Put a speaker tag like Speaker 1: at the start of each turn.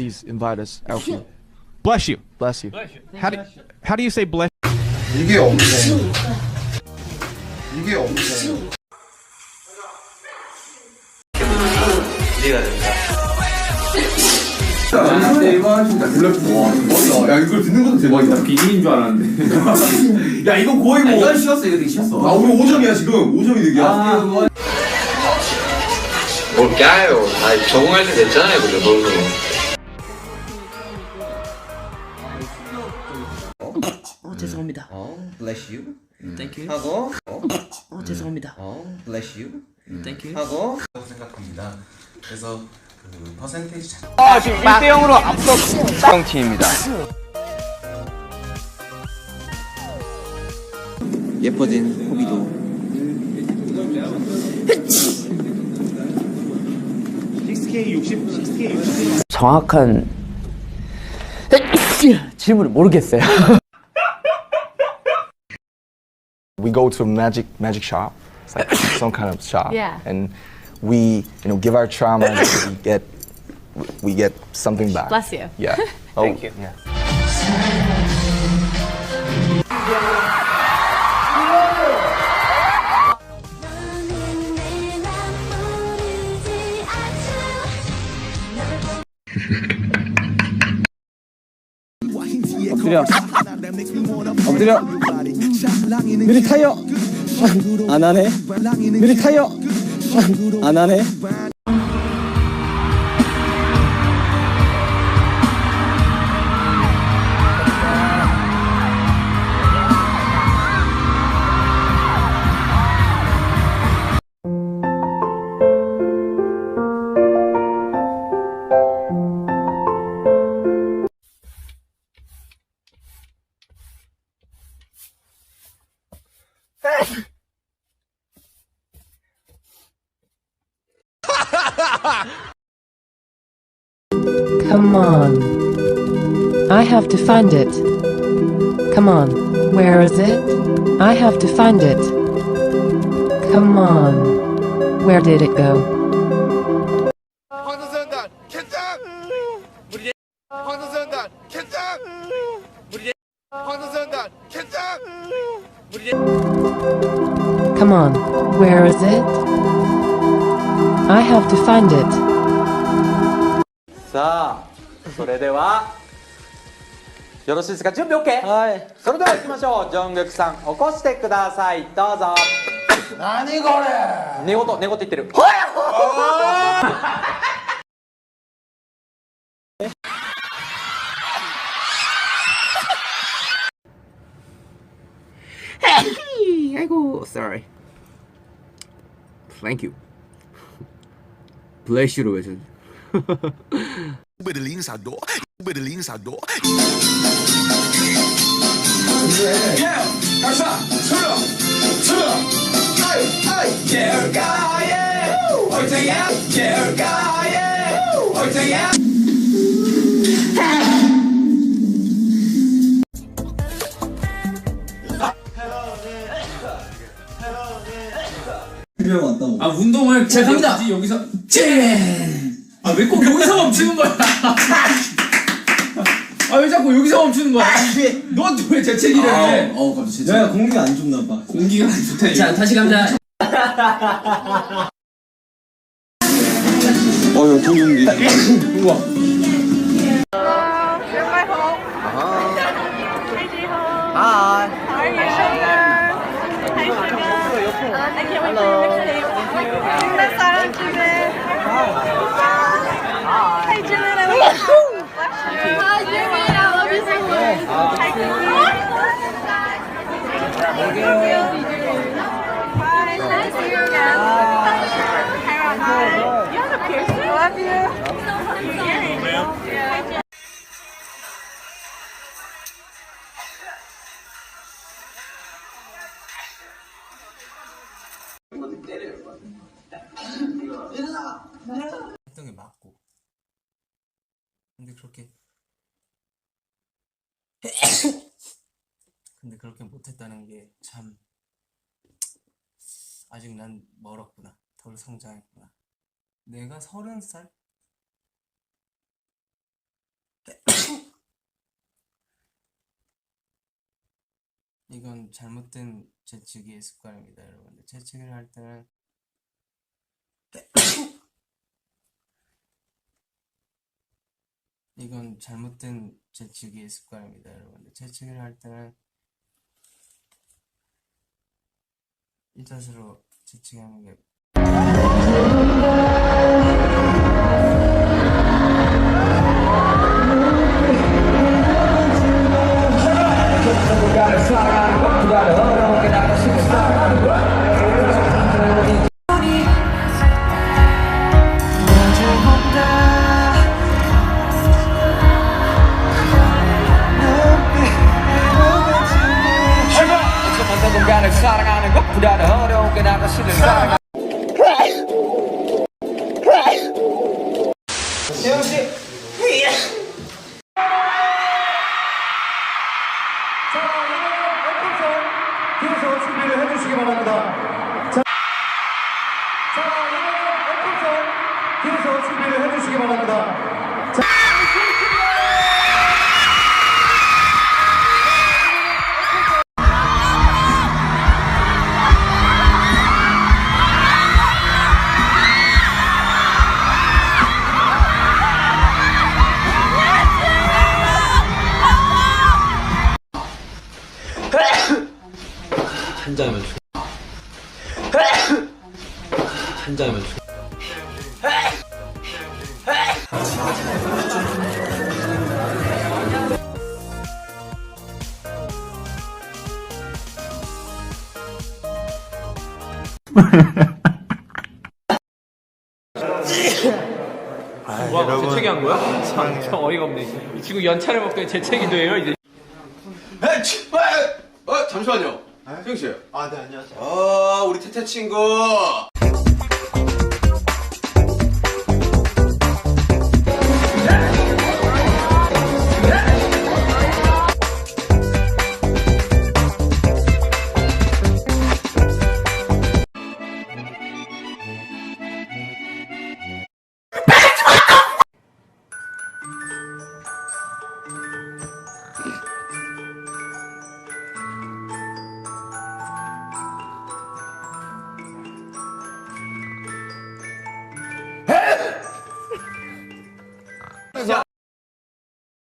Speaker 1: please invite us out here.
Speaker 2: Bless you.
Speaker 1: Bless you.
Speaker 2: How do you say bless?
Speaker 3: 이게 없네. 이게 없네.
Speaker 4: 기대가 된다.
Speaker 3: 진짜 블랙 와, 야 이걸 듣는 것도 대박이다.
Speaker 5: 비밀인 줄 알았는데.
Speaker 3: 야 이거 거의 뭐.
Speaker 5: 이건 쉬었어, 이거 되게 쉬었어.
Speaker 3: 아 우리 5점이야 지금. 5점이 득이야.
Speaker 4: 뭘 까요? 다 적응할 때 됐잖아요, 그죠? 너무.
Speaker 6: 죄송합니다.
Speaker 5: Bless you.
Speaker 6: Thank you.
Speaker 5: 하고.
Speaker 6: 죄송합니다.
Speaker 5: Bless you.
Speaker 6: Thank you.
Speaker 5: 하고.
Speaker 3: 생각합니다. 그래서 그 퍼센테이지 잘.
Speaker 2: 지금 1대 0으로 앞서 팀입니다.
Speaker 5: 예뻐진 호비도.
Speaker 6: 정확한 질문을 모르겠어요.
Speaker 1: We go to a magic shop. It's like some kind of shop.
Speaker 7: Yeah.
Speaker 1: And we, give our trauma and we get something back.
Speaker 7: Bless you.
Speaker 1: Yeah.
Speaker 2: Thank you.
Speaker 1: Yeah.
Speaker 6: 엎드려. 느리 타요. 안 하네. 느리 타요. 안 하네.
Speaker 7: Come on. I have to find it. Come on. Where is it? I have to find it. Come on. Where did it go?
Speaker 3: 황선단 캔장. 황선단 캔장. 황선단 캔장.
Speaker 7: Come on. Where is it? I have to find it.
Speaker 5: さあ、それではよろしいですか。準備 OK。はい。それでは行きましょう。ジョングクさん、起こしてください。どうぞ。
Speaker 3: 何これ。
Speaker 5: 寝言言ってる。
Speaker 2: 아이고, sorry. Thank you. Bless you로 외쳐.
Speaker 5: 아, 운동을 제가 갑니다. 여기서 아, 왜 꼭 여기서 멈추는 거야? 아, 왜 자꾸 여기서 멈추는 거야? 넌 왜 재채기를 해? 갑자기 재채기. 내가 공기가 안 좋나 봐. 공기가 안 좋다.
Speaker 6: 자, 다시 가자.
Speaker 3: 야 동영기.
Speaker 5: 우와.
Speaker 6: 아.
Speaker 7: I can't wait for your mixtape. That's our Jimin. Hi Jimin, I love you. Hi Jimin, I love you so much. Hi Jimin. Hi, nice to see you again. Hi. You have a piercing? I love you. Yeah.
Speaker 6: 했던 게 맞고. 근데 그렇게 못했다는 게 참 아직 난 멀었구나. 덜 성장했구나. 내가 30살? 이건 잘못된 재치기의 습관입니다, 여러분들. 재치기를 할 때는 이건 잘못된 재치기의 습관입니다, 여러분들. 재치기를 할 때는 이 자세로 재치기하는 게
Speaker 5: 사랑하는 것보다 어려운 게 나도 싫은 사랑. 태영 씨. 자, 이번엔 앵콜송 뒤에서 준비를 해주시기 바랍니다. 자, 이번엔 앵콜송 뒤에서 준비를 해주시기 바랍니다.
Speaker 4: 한 잔이면 한 잔이면
Speaker 2: 와, 재채기 한 거야? 참 어이가 없네. 이 친구 연차를 먹더니 재채기도 해요, 이제.
Speaker 3: 잠시만요. 수영 씨. 아, 네, 안녕하세요. 우리 태태 친구.